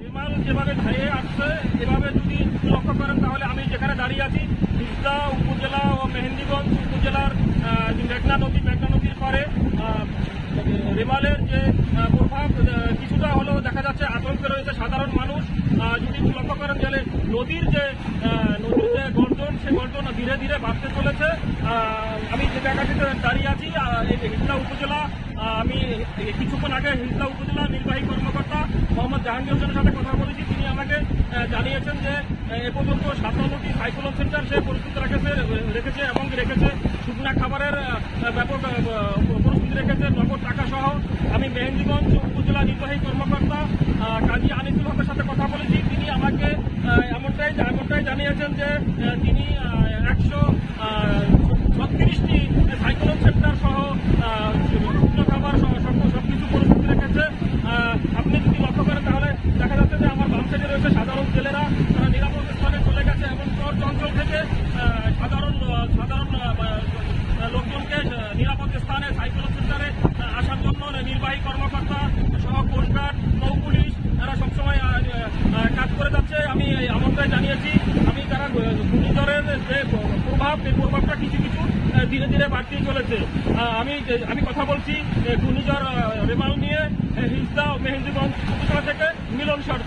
রেমাল যেভাবে ধেয়ে আসছে এভাবে যদি লক্ষ্য করেন তাহলে আমি যেখানে দাঁড়িয়ে আছি তিস্তা উপজেলা ও মেহেন্দিগঞ্জ উপজেলার মেঘনা নদীর পারে রেমালের যে প্রভাব কিছুটা হলেও দেখা যাচ্ছে। আতঙ্কে রয়েছে সাধারণ মানুষ। যদি লক্ষ্য করেন তাহলে নদীর যে গর্জন সে গর্জন ধীরে ধীরে বাড়তে চলেছে। আমি যে জায়গাটিতে দাঁড়িয়ে আছি হিজলা উপজেলা, আমি কিছুক্ষণ আগে হিজলা উপজেলা নির্বাহী কর্মকর্তা মোহাম্মদ জাহাঙ্গীর হোসেনের সাথে কথা বলেছি। তিনি আমাকে জানিয়েছেন যে এ পর্যন্ত 57টি সাইক্লোন সেন্টার সে প্রস্তুত রেখেছে এবং রেখেছে শুকনা খাবারের ব্যাপক প্রস্তুতি রেখেছে, নগদ টাকা সহ। আমি মেহেন্দিগঞ্জ উপজেলা নির্বাহী কর্মকর্তা কাজী আনিসুল হকের সাথে কথা বলেছি। তিনি আমাকে এমনটাই জানিয়েছেন যে তিনি 136টি সাইক্লোন সেন্টার সহ শুকনো খাবার সবকিছু প্রস্তুত রেখেছে। আপনি যদি লক্ষ্য করেন তাহলে দেখা যাচ্ছে যে আমার বাম সাইডে রয়েছে সাধারণ জেলেরা, তারা নিরাপদ স্থানে চলে গেছে এবং চর অঞ্চল থেকে সাধারণ লোকজনকে নিরাপদ স্থানে সাইক্লোন সেন্টারে আসার জন্য নির্বাহী কর্মকর্তা সহ কোস্টগার্ড, নৌ পুলিশ তারা সবসময় কাজ করে যাচ্ছে। আমি এমনটাই জানিয়েছি। আমি তারা ঘূর্ণিঝড়ের যে প্রভাব এই প্রভাবটা কিছু ধীরে ধীরে বাড়তেই চলেছে। আমি কথা বলছি ঘূর্ণিঝড় রেমাল নিয়ে হিজলা মেহেন্দিগঞ্জ উপজেলা থেকে মিলন সরকার।